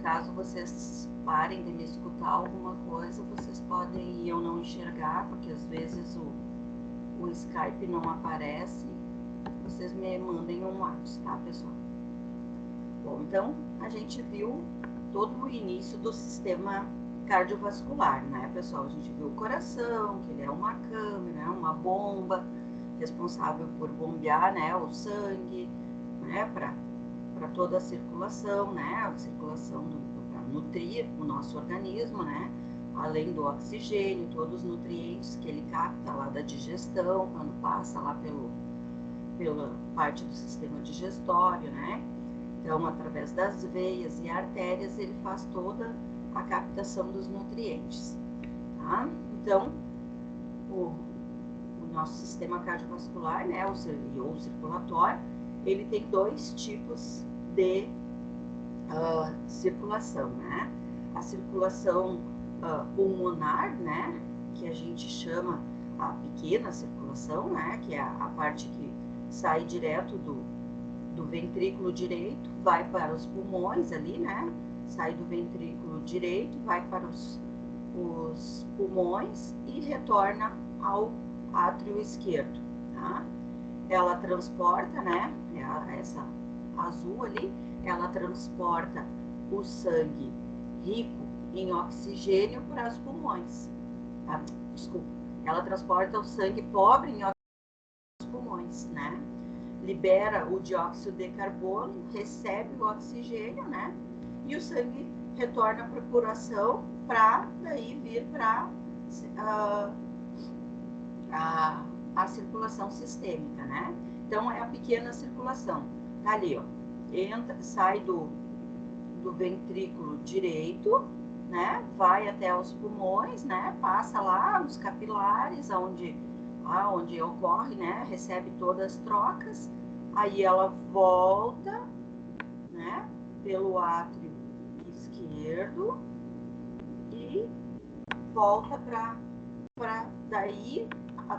caso vocês parem de me escutar alguma coisa, vocês podem e eu não enxergar, porque às vezes o Skype não aparece, vocês me mandem um WhatsApp, tá, pessoal? Bom, então a gente viu todo o início do sistema cardiovascular, né, pessoal? A gente viu o coração, que ele é uma câmara, uma bomba responsável por bombear, né, o sangue, né, para toda a circulação, né, a circulação para nutrir o nosso organismo, né, além do oxigênio, todos os nutrientes que ele capta lá da digestão, quando passa lá pela parte do sistema digestório, né. Então, através das veias e artérias, ele faz toda a captação dos nutrientes, tá? Então, o nosso sistema cardiovascular, né, ou circulatório, ele tem dois tipos de circulação, né? A circulação pulmonar, né, que a gente chama a pequena circulação, né, que é a parte que sai direto do ventrículo direito, vai para os pulmões ali, né? Sai do ventrículo direito, vai para os pulmões e retorna ao átrio esquerdo, tá? Ela transporta, né? Essa azul ali, ela transporta o sangue rico em oxigênio para os pulmões. Tá? Desculpa, ela transporta o sangue pobre em pulmões, né? Libera o dióxido de carbono, recebe o oxigênio, né? E o sangue retorna para o coração para daí vir para a circulação sistêmica, né? Então é a pequena circulação. Tá ali, ó. Sai do ventrículo direito, né? Vai até os pulmões, né? Passa lá nos capilares, onde ocorre, né, recebe todas as trocas, aí ela volta, né, pelo átrio esquerdo e volta para daí,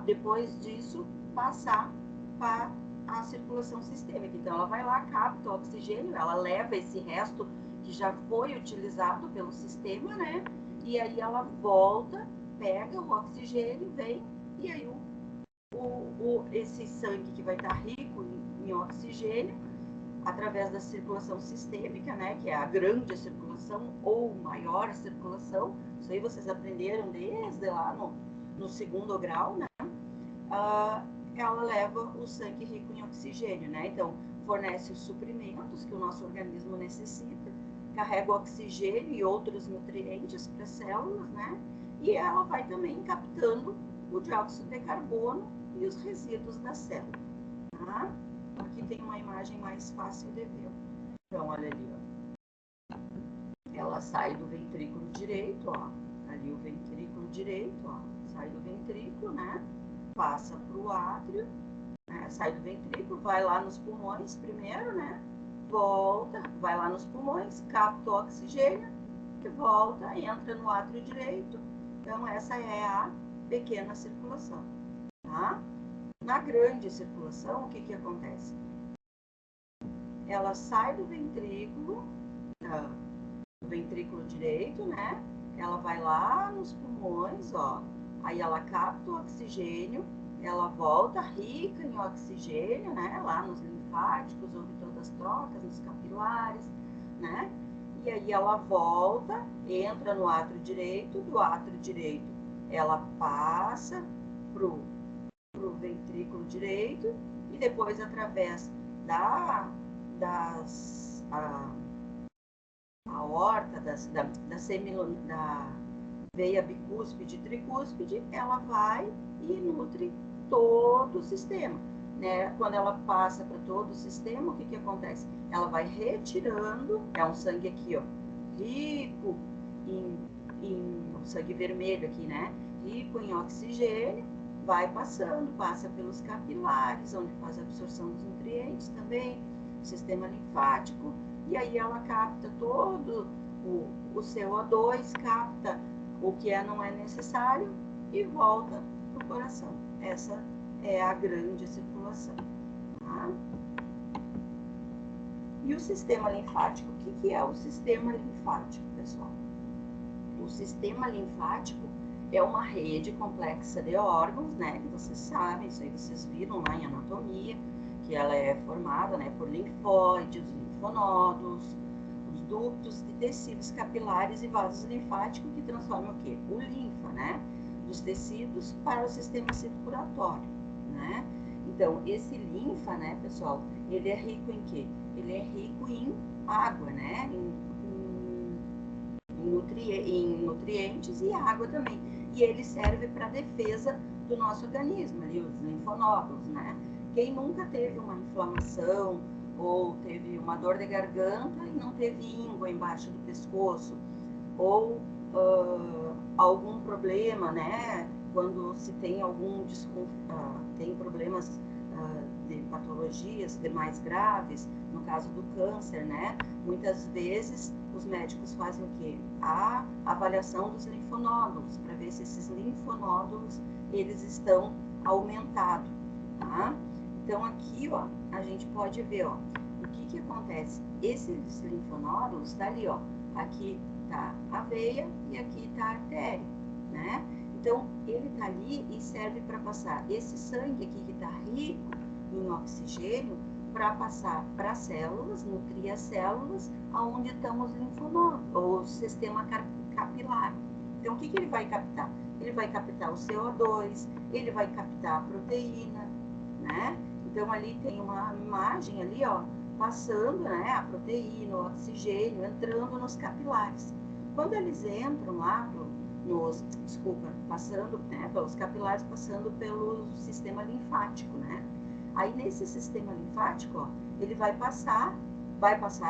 depois disso, passar para a circulação sistêmica. Então, ela vai lá, capta o oxigênio, ela leva esse resto que já foi utilizado pelo sistema, né, e aí ela volta, pega o oxigênio, vem, e aí esse sangue que vai estar rico em oxigênio, através da circulação sistêmica, né, que é a grande circulação ou maior circulação, isso aí vocês aprenderam desde lá no segundo grau, né, ela leva o sangue rico em oxigênio, né, então fornece os suprimentos que o nosso organismo necessita, carrega o oxigênio e outros nutrientes para as células, né, e ela vai também captando o dióxido de carbono e os resíduos da célula, tá? Aqui tem uma imagem mais fácil de ver. Então, olha ali, ó. Ela sai do ventrículo direito, ó. Ali o ventrículo direito, ó. Sai do ventrículo, né? Passa para o átrio, né? Sai do ventrículo, vai lá nos pulmões primeiro, né? Volta, vai lá nos pulmões, capta o oxigênio, e volta, entra no átrio direito. Então, essa é a pequena circulação, tá? Na grande circulação, o que acontece? Ela sai do ventrículo direito, né? Ela vai lá nos pulmões, ó. Aí ela capta o oxigênio, ela volta rica em oxigênio, né? Lá nos linfáticos, houve todas as trocas, nos capilares, né? E aí ela volta, entra no átrio direito, do átrio direito ela passa pro ventrículo direito e depois através da aorta, da veia bicúspide e tricúspide, ela vai e nutre todo o sistema, né? Quando ela passa para todo o sistema, o que acontece? Ela vai retirando, é um sangue aqui, ó, rico em sangue vermelho aqui, né? Rico em oxigênio, vai passando, passa pelos capilares, onde faz a absorção dos nutrientes também, sistema linfático, e aí ela capta todo o CO2, capta o que não é necessário e volta para o coração. Essa é a grande circulação. Tá? E o sistema linfático, o que é o sistema linfático, pessoal? O sistema linfático é uma rede complexa de órgãos, né? Que vocês sabem, isso aí vocês viram lá em anatomia, que ela é formada, né, por linfóides, linfonodos, os ductos de tecidos capilares e vasos linfáticos que transformam o quê? O linfa, né? Dos tecidos para o sistema circulatório, né? Então, esse linfa, né, pessoal, ele é rico em quê? Ele é rico em água, né? Em nutrientes e água também. E ele serve para a defesa do nosso organismo, ali, os linfonódulos, né? Quem nunca teve uma inflamação ou teve uma dor de garganta e não teve íngua embaixo do pescoço, ou algum problema, né? Quando se tem tem problemas de patologias mais graves, no caso do câncer, né? Muitas vezes os médicos fazem o quê? A avaliação dos linfonódulos, para ver se esses linfonódulos, eles estão aumentados, tá? Então, aqui, ó, a gente pode ver, ó, o que acontece. Esses linfonódulos, tá ali, ó, aqui tá a veia e aqui tá a artéria, né? Então, ele tá ali e serve para passar esse sangue aqui que tá rico em oxigênio para passar para as células, nutrir as células aonde estão os linfonodos, ou o sistema capilar. Então, o que ele vai captar? Ele vai captar o CO2, ele vai captar a proteína, né? Então, ali tem uma imagem ali, ó, passando, né, a proteína, o oxigênio, entrando nos capilares. Quando eles entram lá passando, né, pelos capilares, passando pelo sistema linfático, né? Aí, nesse sistema linfático, ó, ele vai passar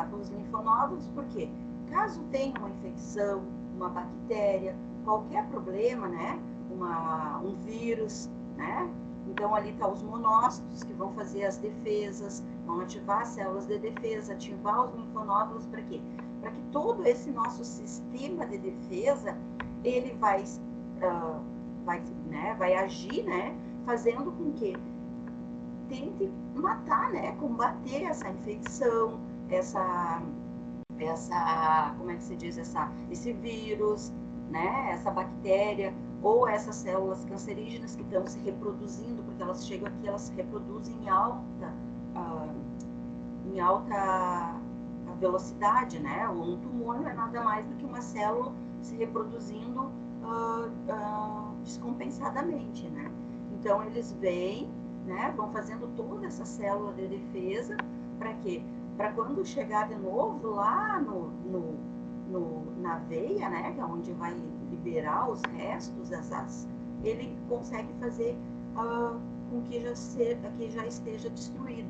pelos linfonódulos, porque caso tenha uma infecção, uma bactéria, qualquer problema, né, um vírus, né? Então, ali tá os monócitos que vão fazer as defesas, vão ativar as células de defesa, ativar os linfonódulos, para quê? Para que todo esse nosso sistema de defesa, ele vai agir, né, fazendo com que tente matar, né, combater essa infecção, como é que se diz, esse vírus, né, essa bactéria, ou essas células cancerígenas que estão se reproduzindo, porque elas chegam aqui, elas se reproduzem em alta velocidade, né? Um tumor não é nada mais do que uma célula se reproduzindo descompensadamente, né? Então, eles vêm, né, vão fazendo toda essa célula de defesa, para quê? Para quando chegar de novo lá na veia, né, que é onde vai liberar os restos, ele consegue fazer com que já esteja destruído.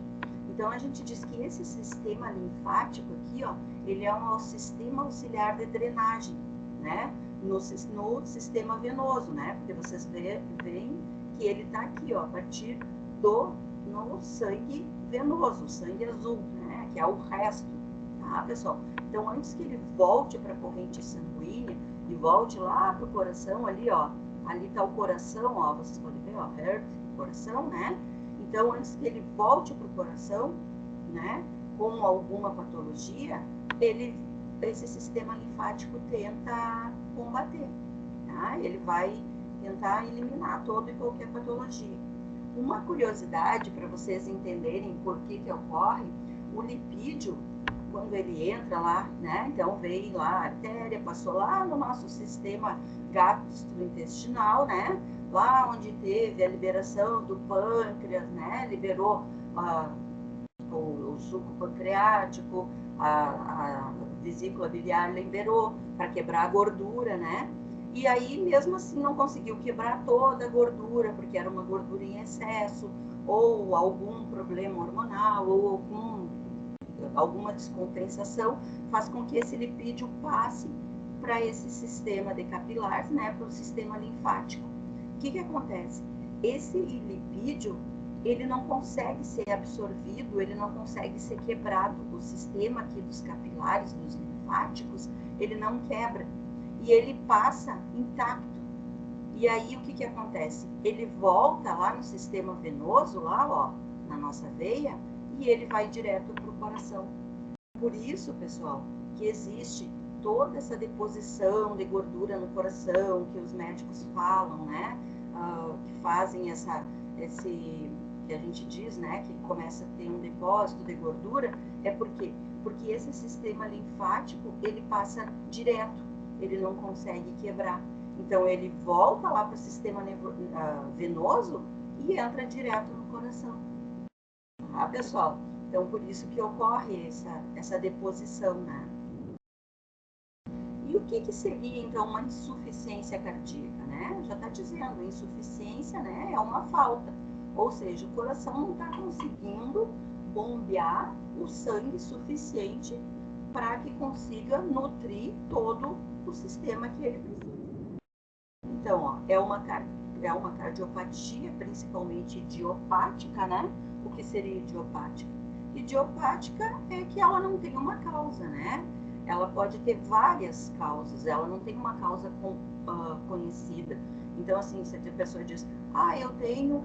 Então, a gente diz que esse sistema linfático aqui, ó, ele é um sistema auxiliar de drenagem, né, no sistema venoso, né, porque vocês veem que ele está aqui, ó, a partir no sangue venoso, sangue azul, né, que é o resto, tá, pessoal? Então, antes que ele volte para a corrente sanguínea e volte lá para o coração, ali, ó, ali está o coração, ó, vocês podem ver, ó, heart, coração, né? Então, antes que ele volte para o coração, né, com alguma patologia, esse sistema linfático tenta combater, tá? Ele vai tentar eliminar toda e qualquer patologia. Uma curiosidade para vocês entenderem por que ocorre, o lipídio, quando ele entra lá, né, então veio lá a artéria, passou lá no nosso sistema gastrointestinal, né, lá onde teve a liberação do pâncreas, né, liberou o suco pancreático, a vesícula biliar liberou para quebrar a gordura, né, e aí mesmo assim não conseguiu quebrar toda a gordura, porque era uma gordura em excesso, ou algum problema hormonal, ou alguma descompensação, faz com que esse lipídio passe para esse sistema de capilares, né, para o sistema linfático. O que acontece? Esse lipídio, ele não consegue ser absorvido, ele não consegue ser quebrado. O sistema aqui dos capilares, dos linfáticos, ele não quebra. E ele passa intacto. E aí, o que acontece? Ele volta lá no sistema venoso, lá, ó, na nossa veia, e ele vai direto para o coração. Por isso, pessoal, que existe toda essa deposição de gordura no coração, que os médicos falam, né? Que fazem esse, que a gente diz, né? Que começa a ter um depósito de gordura, porque esse sistema linfático, ele passa direto, ele não consegue quebrar. Então, ele volta lá para o sistema venoso e entra direto no coração. Tá, pessoal? Então, por isso que ocorre essa deposição, né? E o que seria, então, uma insuficiência cardíaca, né? Já está dizendo, insuficiência, né, é uma falta. Ou seja, o coração não está conseguindo bombear o sangue suficiente para que consiga nutrir todo o sistema que ele precisa. Então, ó, é uma cardiopatia, principalmente idiopática, né? O que seria idiopática? Idiopática é que ela não tem uma causa, né? Ela pode ter várias causas, ela não tem uma causa conhecida. Então, assim, se a pessoa diz, eu tenho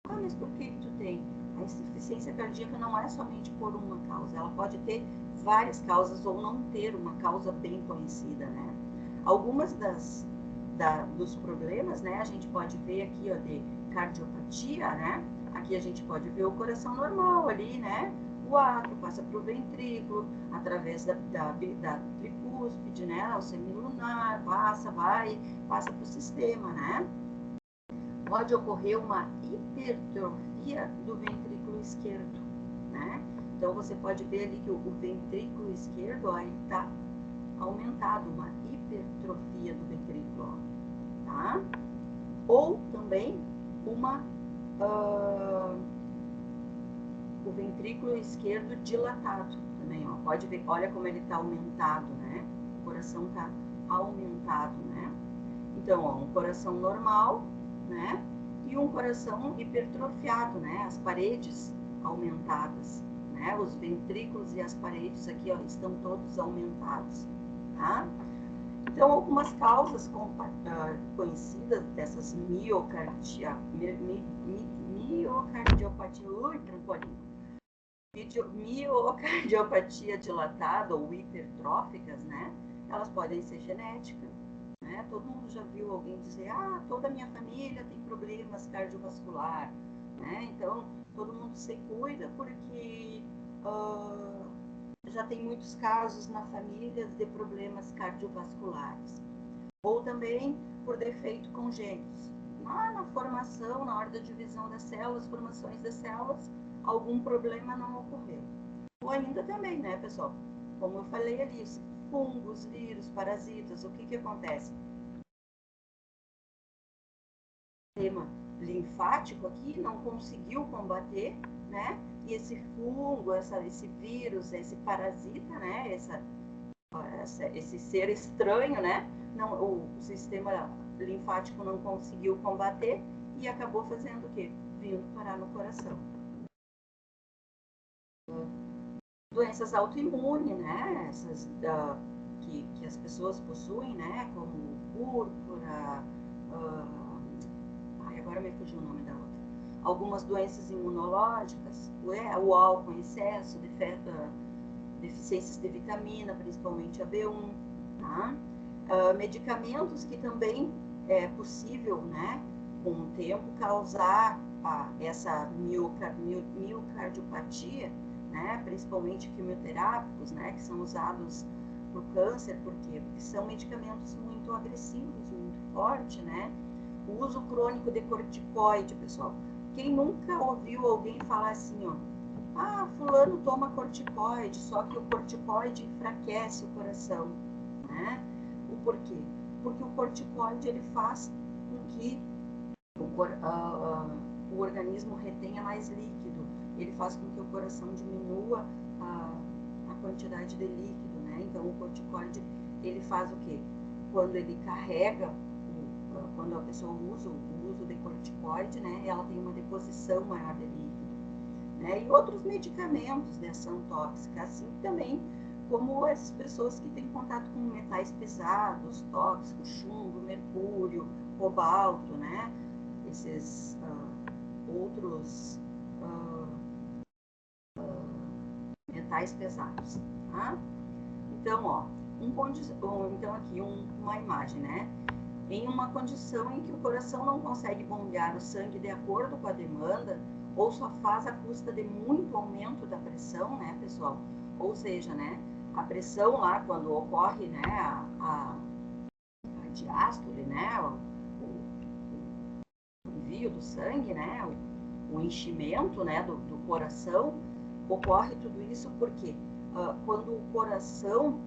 mas por que tu tem? A insuficiência cardíaca não é somente por uma causa, ela pode ter várias causas ou não ter uma causa bem conhecida, né? Algumas dos problemas, né, a gente pode ver aqui, ó, de cardiopatia, né? Aqui a gente pode ver o coração normal ali, né? O átrio passa para o ventrículo, através da tricúspide, né? O semilunar, passa para o sistema, né? Pode ocorrer uma hipertrofia do ventrículo esquerdo, né? Então, você pode ver ali que o ventrículo esquerdo, ó, ele está aumentado, uma hipertrofia do ventrículo, ó, tá? Ou também o ventrículo esquerdo dilatado também, ó. Pode ver, olha como ele está aumentado, né? O coração está aumentado, né? Então, ó, um coração normal, né? E um coração hipertrofiado, né? As paredes aumentadas, né? Os ventrículos e as paredes aqui, ó, estão todos aumentados, tá? Então, algumas causas conhecidas dessas miocardiopatia, miocardiopatia dilatada ou hipertróficas, né? Elas podem ser genéticas, né? Todo mundo já viu alguém dizer, toda a minha família tem problemas cardiovasculares, né? Então, todo mundo se cuida porque já tem muitos casos na família de problemas cardiovasculares. Ou também por defeito congênito. Lá na formação, na hora da divisão das células, formações das células, algum problema não ocorreu. Ou ainda também, né, pessoal? Como eu falei ali, fungos, vírus, parasitas, o que acontece? O sistema linfático aqui não conseguiu combater, né? E esse fungo, esse vírus, esse parasita, né? Esse ser estranho, né? Não, o sistema linfático não conseguiu combater e acabou fazendo o quê? Vindo parar no coração. Doenças autoimunes, né? Essas que as pessoas possuem, né? Como púrpura, agora me fugiu o nome da outra. Algumas doenças imunológicas, o álcool em excesso, deficiências de vitamina, principalmente a B1, tá? Medicamentos que também é possível, né, com o tempo, causar essa miocardiopatia, né, principalmente quimioterápicos, né, que são usados para o câncer, por quê? Porque são medicamentos muito agressivos, muito fortes, né? O uso crônico de corticoide, pessoal. Quem nunca ouviu alguém falar assim, ó, fulano toma corticoide, só que o corticoide enfraquece o coração, né? O porquê? Porque o corticoide, ele faz com que o organismo retenha mais líquido, ele faz com que o coração diminua a quantidade de líquido, né? Então, o corticoide, ele faz o quê? Quando ele carrega, quando a pessoa usa o uso de corticoide, né? Ela tem uma deposição maior de líquido. Né? E outros medicamentos de ação tóxica, assim também como essas pessoas que têm contato com metais pesados, tóxicos, chumbo, mercúrio, cobalto, né? Esses outros metais pesados, tá? Então, ó, então aqui uma imagem, né? Em uma condição em que o coração não consegue bombear o sangue de acordo com a demanda, ou só faz à custa de muito aumento da pressão, né, pessoal? Ou seja, né, a pressão lá, quando ocorre, né, a diástole, né, o envio do sangue, né, o enchimento, né, do coração, ocorre tudo isso porque quando o coração,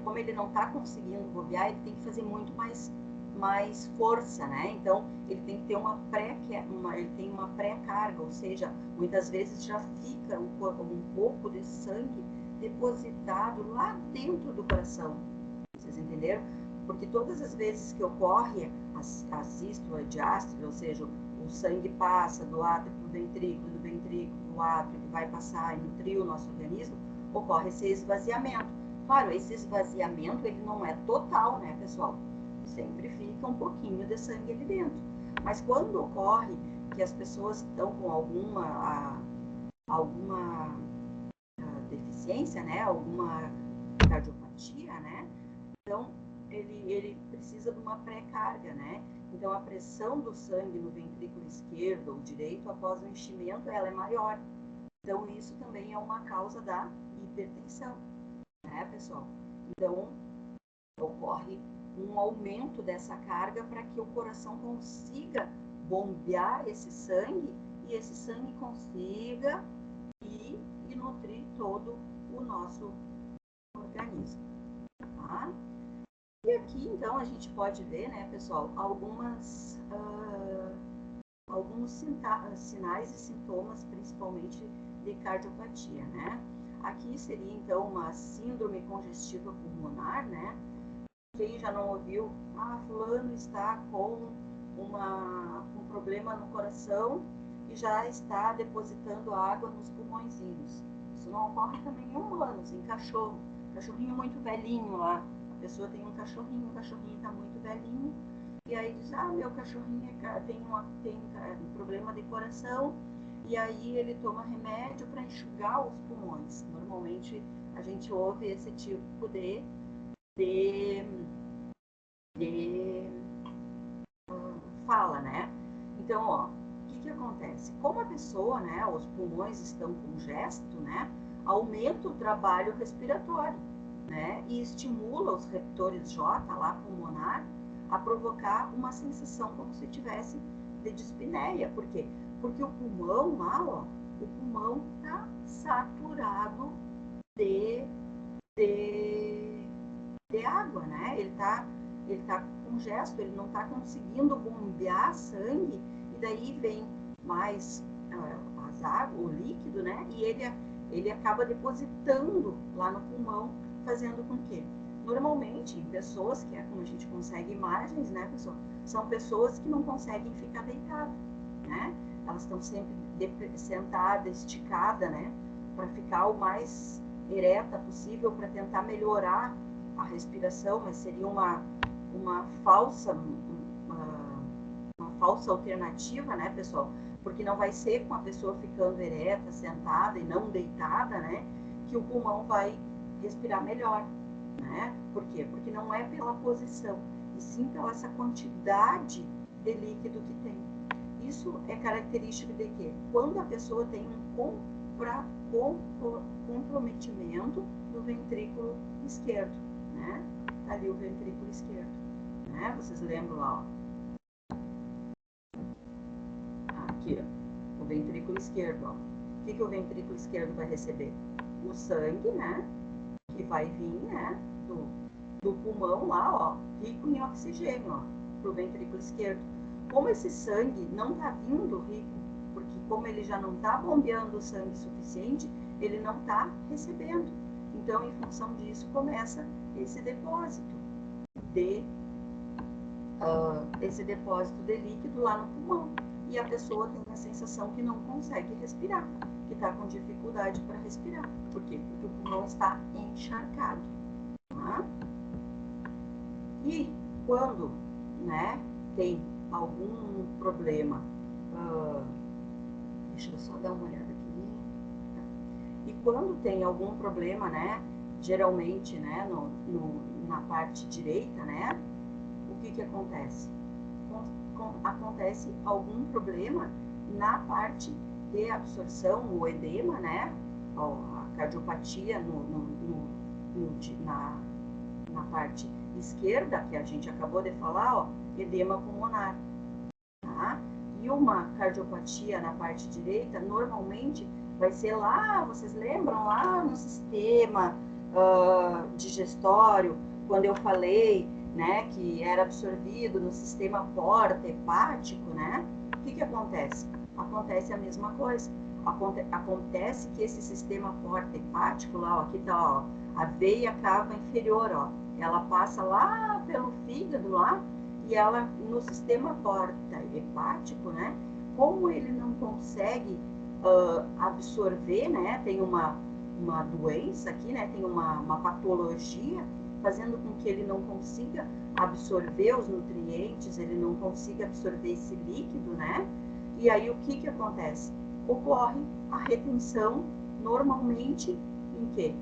como ele não está conseguindo bombear, ele tem que fazer muito mais força, né? Então ele tem que ter uma pré-carga, ou seja, muitas vezes já fica um pouco de sangue depositado lá dentro do coração. Vocês entenderam? Porque todas as vezes que ocorre a sístole, a diástole, ou seja, o sangue passa do átrio para o ventrículo, do ventrículo para o átrio, que vai passar e nutrir o nosso organismo, ocorre esse esvaziamento. Claro, esse esvaziamento ele não é total, né, pessoal? Sempre fica um pouquinho de sangue ali dentro. Mas quando ocorre que as pessoas estão com alguma deficiência, né, alguma cardiopatia, né, então ele precisa de uma pré-carga, né? Então a pressão do sangue no ventrículo esquerdo ou direito após o enchimento ela é maior. Então isso também é uma causa da hipertensão, né, pessoal? Então ocorre um aumento dessa carga para que o coração consiga bombear esse sangue e esse sangue consiga ir e nutrir todo o nosso organismo, tá? E aqui, então, a gente pode ver, né, pessoal, alguns sinais e sintomas, principalmente de cardiopatia, né? Aqui seria, então, uma síndrome congestiva pulmonar, né? Quem já não ouviu, fulano está com um problema no coração e já está depositando água nos pulmõezinhos. Isso não ocorre também em humanos, em cachorrinho muito velhinho lá. A pessoa tem um cachorrinho, o cachorrinho está muito velhinho, e aí diz, meu cachorrinho tem um problema de coração, e aí ele toma remédio para enxugar os pulmões. Normalmente a gente ouve esse tipo de fala, né? Então, ó, o que acontece? Como a pessoa, né, os pulmões estão congestos, né, aumenta o trabalho respiratório, né, e estimula os receptores J lá pulmonar a provocar uma sensação como se tivesse de dispneia. Por quê? Porque o pulmão lá, ó, o pulmão tá saturado de água, né? Ele tá congesto, ele não está conseguindo bombear sangue, e daí vem mais as águas, o líquido, né? E ele acaba depositando lá no pulmão, fazendo com que, normalmente, em pessoas que como a gente consegue imagens, né, pessoal, são pessoas que não conseguem ficar deitadas, né? Elas estão sempre sentadas, esticadas, né? Para ficar o mais ereta possível, para tentar melhorar a respiração, mas seria uma falsa alternativa, né, pessoal? Porque não vai ser com a pessoa ficando ereta, sentada e não deitada, né, que o pulmão vai respirar melhor, né? Por quê? Porque não é pela posição, e sim pela essa quantidade de líquido que tem. Isso é característico de quê? Quando a pessoa tem um comprometimento do ventrículo esquerdo, né? Tá ali o ventrículo esquerdo, né? Vocês lembram lá, ó. Aqui, ó, o ventrículo esquerdo, ó. O que o ventrículo esquerdo vai receber? O sangue, né? Que vai vir, né? Do pulmão lá, ó, rico em oxigênio, ó, pro ventrículo esquerdo. Como esse sangue não tá vindo rico, porque como ele já não tá bombeando o sangue suficiente, ele não tá recebendo. Então, em função disso, começa esse depósito de líquido lá no pulmão. E a pessoa tem a sensação que não consegue respirar, que está com dificuldade para respirar. Por quê? Porque o pulmão está encharcado. Tá? E quando, né, tem algum problema, deixa eu só dar uma olhada aqui. E quando tem algum problema, né, geralmente, né, na parte direita, né, o que acontece? Acontece algum problema na parte de absorção, o edema, né, a cardiopatia na parte esquerda, que a gente acabou de falar, ó, edema pulmonar, tá? E uma cardiopatia na parte direita, normalmente, vai ser lá, vocês lembram, lá no sistema digestório, quando eu falei, né, que era absorvido no sistema porta-hepático, né? O que acontece? Acontece a mesma coisa. Acontece que esse sistema porta-hepático, lá, ó, aqui tá, ó, a veia cava inferior, ó, ela passa lá pelo fígado, lá, e ela, no sistema porta-hepático, né, como ele não consegue absorver, né, tem uma doença aqui, né, tem uma patologia, fazendo com que ele não consiga absorver os nutrientes, ele não consiga absorver esse líquido, né, e aí o que acontece? Ocorre a retenção, normalmente, em quê?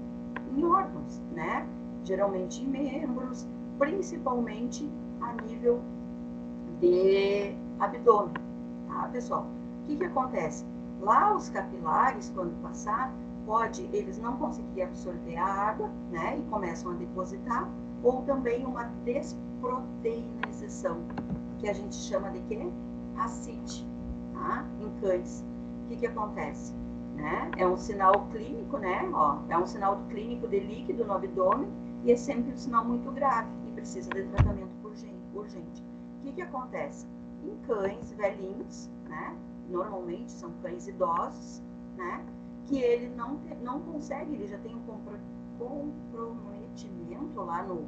Em órgãos, né, geralmente em membros, principalmente a nível de abdômen, tá, pessoal? O que acontece? Lá os capilares, quando passar, eles não conseguirem absorver a água, né, e começam a depositar, ou também uma desproteinização, que a gente chama de quê? Ascite, tá? Em cães. O que acontece? Né? É um sinal clínico, né? Ó, é um sinal clínico de líquido no abdômen, e é sempre um sinal muito grave e precisa de tratamento urgente. O que acontece? Em cães velhinhos, né? Normalmente são cães idosos, né? Que ele não consegue, ele já tem um comprometimento lá no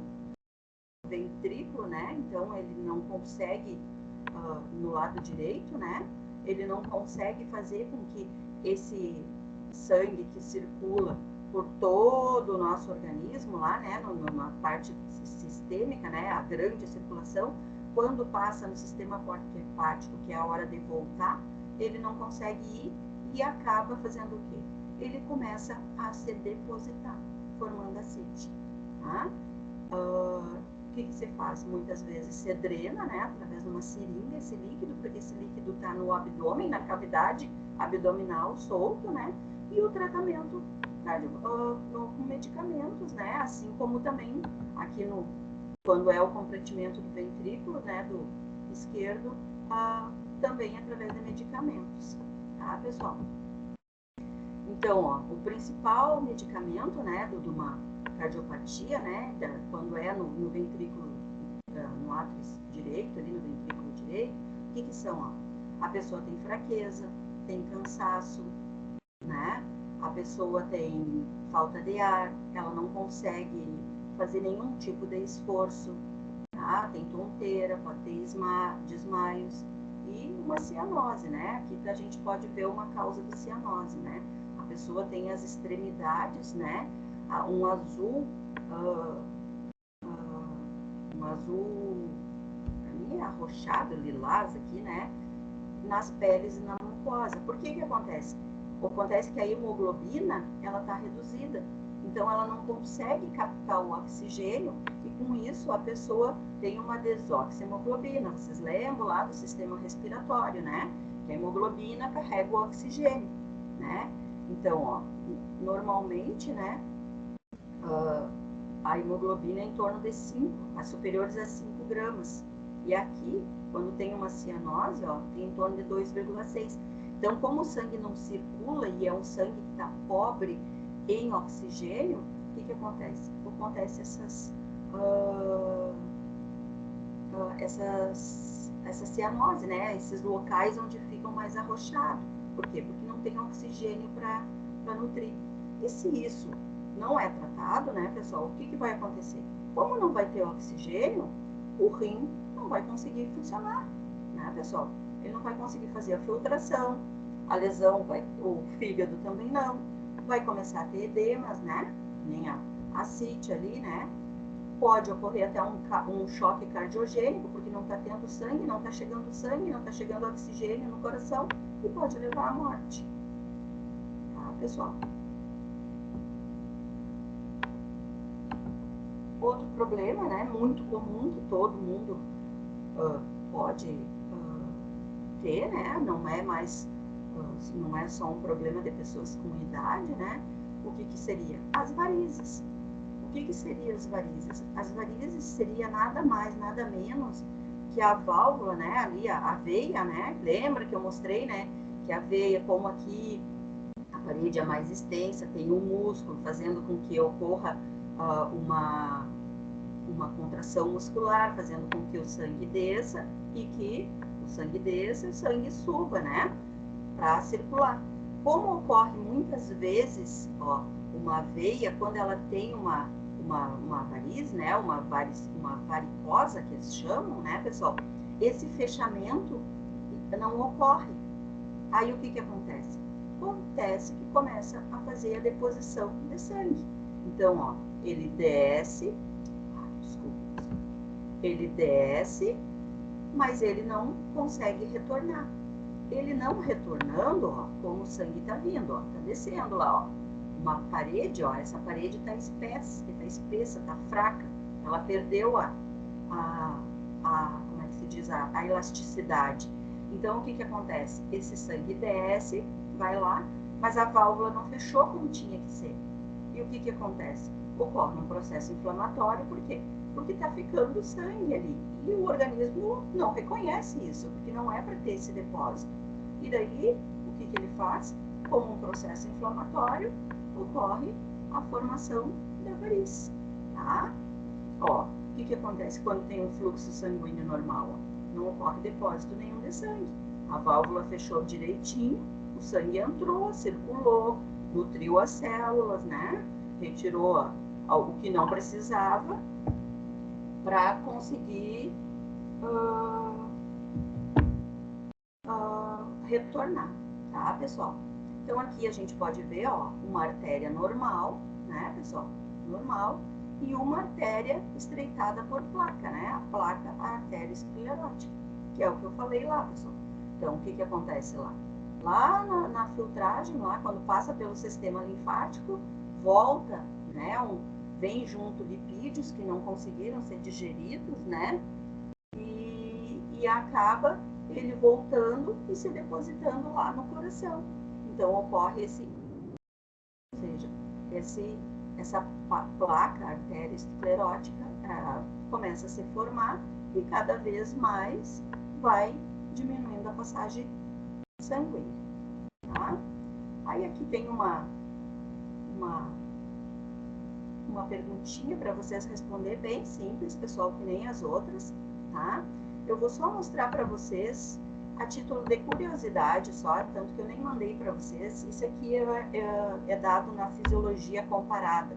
ventrículo, né? Então ele não consegue, no lado direito, né? Ele não consegue fazer com que esse sangue que circula por todo o nosso organismo lá, né, na parte sistêmica, né, a grande circulação, quando passa no sistema porta-hepático, que é a hora de voltar, ele não consegue ir e acaba fazendo o quê? Ele começa a se depositar, formando ascite, tá? O que se faz? Muitas vezes se drena, né, através de uma seringa, esse líquido, porque esse líquido está no abdômen, na cavidade abdominal, solto, né, e o tratamento com medicamentos, né, assim como também aqui quando é o comprometimento do ventrículo, né, do esquerdo, também através de medicamentos, tá, pessoal? Então, ó, o principal medicamento, né, de uma cardiopatia, né, quando é no ventrículo, no átrio direito, ali no ventrículo direito, o que são, ó? A pessoa tem fraqueza, tem cansaço, né, a pessoa tem falta de ar, ela não consegue fazer nenhum tipo de esforço, tá? Tem tonteira, pode ter desmaios e uma cianose, né? Aqui a gente pode ver uma causa de cianose, né? A pessoa tem as extremidades, né? Um azul, pra mim é arroxado, lilás aqui, né? Nas peles e na mucosa. Por que acontece? Acontece que a hemoglobina, ela está reduzida. Então, ela não consegue captar o oxigênio e, com isso, a pessoa tem uma desoxihemoglobina. Vocês lembram lá do sistema respiratório, né? Que a hemoglobina carrega o oxigênio, né? Então, ó, normalmente, né, a hemoglobina é em torno de 5, as superiores a 5 gramas. E aqui, quando tem uma cianose, ó, tem em torno de 2,6. Então, como o sangue não circula e é um sangue que está pobre em oxigênio, o que acontece? Acontece essa cianose, né? Esses locais onde ficam mais arroxados. Por quê? Porque não tem oxigênio para nutrir. E se isso não é tratado, né, pessoal, o que vai acontecer? Como não vai ter oxigênio, o rim não vai conseguir funcionar, né, pessoal? Ele não vai conseguir fazer a filtração, a lesão, o fígado também não, vai começar a ter edemas, né? Nem a ascite ali, né? Pode ocorrer até um choque cardiogênico, porque não está tendo sangue, não está chegando oxigênio no coração, e pode levar à morte. Tá, pessoal? Outro problema, né, muito comum, que todo mundo pode ter, né, não é só um problema de pessoas com idade, né, o que seria? As varizes. O que seriam as varizes? As varizes seria nada mais, nada menos que a válvula, né, ali a veia, né, lembra que eu mostrei, né, que a veia, como aqui a parede é mais extensa, tem um músculo fazendo com que ocorra uma contração muscular, fazendo com que o sangue desça e que o sangue desça e o sangue suba, né, para circular. Como ocorre muitas vezes, ó, uma veia, quando ela tem uma variz, né, uma varicosa, que eles chamam, né, pessoal, esse fechamento não ocorre. Aí o que acontece? Acontece que começa a fazer a deposição de sangue. Então, ó, ele desce, mas ele não consegue retornar. Ele não retornando, ó, como o sangue tá vindo, ó, tá descendo lá, ó, uma parede, ó, essa parede tá espessa, tá fraca, ela perdeu como é que se diz, a elasticidade. Então, o que acontece? Esse sangue desce, vai lá, mas a válvula não fechou como tinha que ser. E o que acontece? Ocorre um processo inflamatório, por quê? Porque está ficando sangue ali. E o organismo não reconhece isso, porque não é para ter esse depósito. E daí, o que ele faz? Como um processo inflamatório, ocorre a formação da variz, tá? Ó, o que acontece quando tem um fluxo sanguíneo normal? Ó? Não ocorre depósito nenhum de sangue. A válvula fechou direitinho, o sangue entrou, circulou, nutriu as células, né? Retirou o que não precisava para conseguir retornar, tá, pessoal? Então, aqui a gente pode ver, ó, uma artéria normal, né, pessoal? Normal. E uma artéria estreitada por placa, né? A placa, a artéria esclerótica, que é o que eu falei lá, pessoal. Então, o que acontece lá? Lá na filtragem, lá quando passa pelo sistema linfático, volta, né? Vem junto lipídios que não conseguiram ser digeridos, né? E acaba ele voltando e se depositando lá no coração. Então ocorre essa placa arteriosclerótica começa a se formar e cada vez mais vai diminuindo a passagem sanguínea. Tá? Aí aqui tem uma perguntinha para vocês responder, bem simples, pessoal, que nem as outras, tá? Eu vou só mostrar para vocês a título de curiosidade só, tanto que eu nem mandei para vocês. Isso aqui é dado na fisiologia comparada,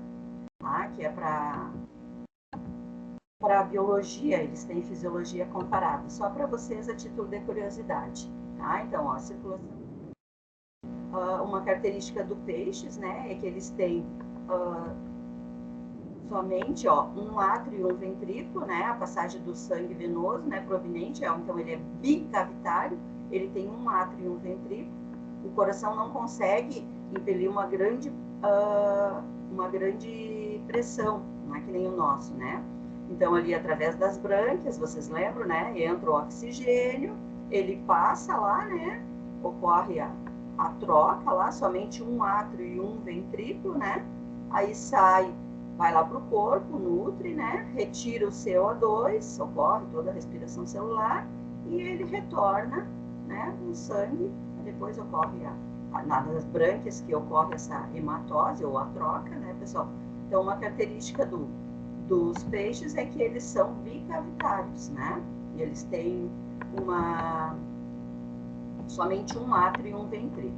tá? Que é para a biologia, eles têm fisiologia comparada, só para vocês a título de curiosidade, tá? Então, ó, circulação. Uma característica do peixes, né, é que eles têm somente, ó, um átrio e um ventrículo, né, a passagem do sangue venoso, né, proveniente, então ele é bicavitário, ele tem um átrio e um ventrículo. O coração não consegue impelir uma grande pressão, não é que nem o nosso, né? Então ali através das brânquias, vocês lembram, né, entra o oxigênio, ele passa lá, né, ocorre a troca lá, somente um átrio e um ventrículo, né? Aí sai, vai lá para o corpo, nutre, né? Retira o CO2, ocorre toda a respiração celular e ele retorna, né, no sangue. Depois ocorre nas brânquias que ocorre essa hematose ou a troca, né, pessoal? Então, uma característica dos peixes é que eles são bicavitários, né? Eles têm somente um átrio e um ventrículo,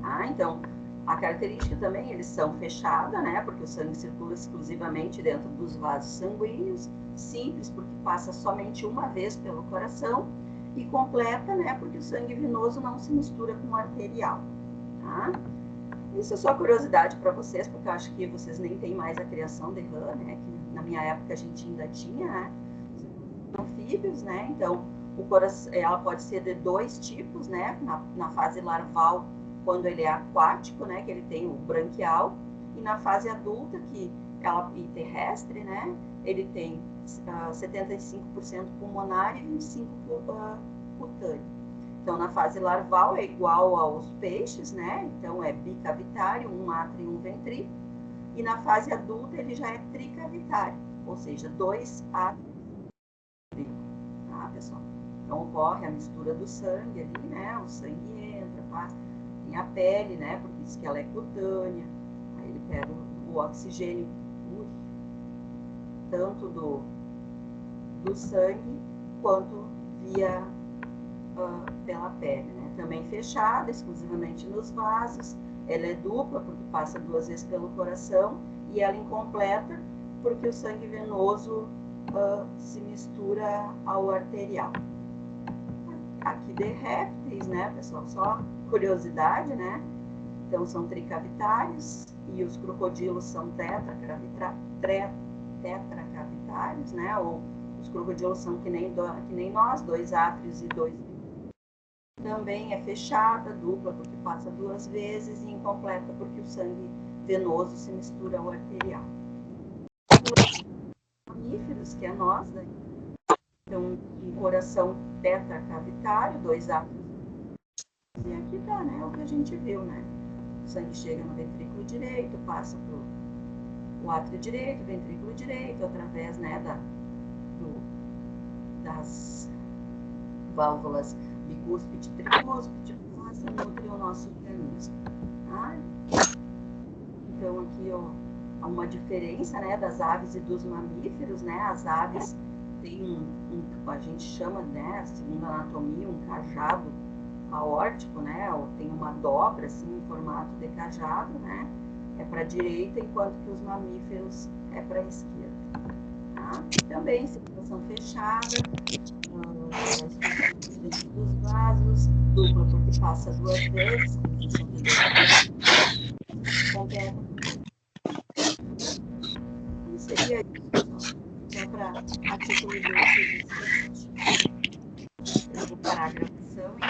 tá? Então, a característica também, eles são fechados, né? Porque o sangue circula exclusivamente dentro dos vasos sanguíneos, simples, porque passa somente uma vez pelo coração, e completa, né? Porque o sangue venoso não se mistura com o arterial, tá? Isso é só curiosidade para vocês, porque eu acho que vocês nem têm mais a criação de rã, né? Que na minha época a gente ainda tinha, né? Anfíbios, né? Então, o coração, ela pode ser de dois tipos, né? Na fase larval, quando ele é aquático, né? Que ele tem o branquial, e na fase adulta, que e terrestre, né? Ele tem 75% pulmonar e 25% cutâneo. Então, na fase larval é igual aos peixes, né? Então, é bicavitário, um átrio e um ventrículo. E na fase adulta ele já é tricavitário, ou seja, 2 átrios e ventrículo, tá, pessoal? Então, ocorre a mistura do sangue ali, né? O sangue entra, passa, tem a pele, né? Porque diz que ela é cutânea. Aí ele pega o oxigênio, tanto do sangue quanto via pela pele, né? Também fechada, exclusivamente nos vasos. Ela é dupla, porque passa 2 vezes pelo coração, e ela incompleta, porque o sangue venoso se mistura ao arterial. Aqui de répteis, né, pessoal? Só curiosidade, né? Então, são tricavitários, e os crocodilos são tetracavitários, né? Ou os crocodilos são que nem nós, 2 átrios e 2. Também é fechada, dupla, porque passa 2 vezes, e incompleta, porque o sangue venoso se mistura ao arterial. Os mamíferos, que é nós, né? Então, um coração tetracavitário, 2 átrios. E aqui tá, né? O que a gente viu, né? O sangue chega no ventrículo direito, passa pro átrio direito, ventrículo direito, através, né, das válvulas bicúspide, tricúspide, passa, nutre o nosso organismo. Tá? Então, aqui há uma diferença, né, das aves e dos mamíferos, né? As aves têm a gente chama, né, segundo a anatomia, um cajado aórtico, né? Ou tem uma dobra, assim, em formato de cajado, né? É para a direita, enquanto que os mamíferos é para a esquerda. Tá? Também circulação fechada, dentro dos vasos, dupla porque passa 2 vezes, completa. E seria isso, só para a título de eu vou parar a gravação.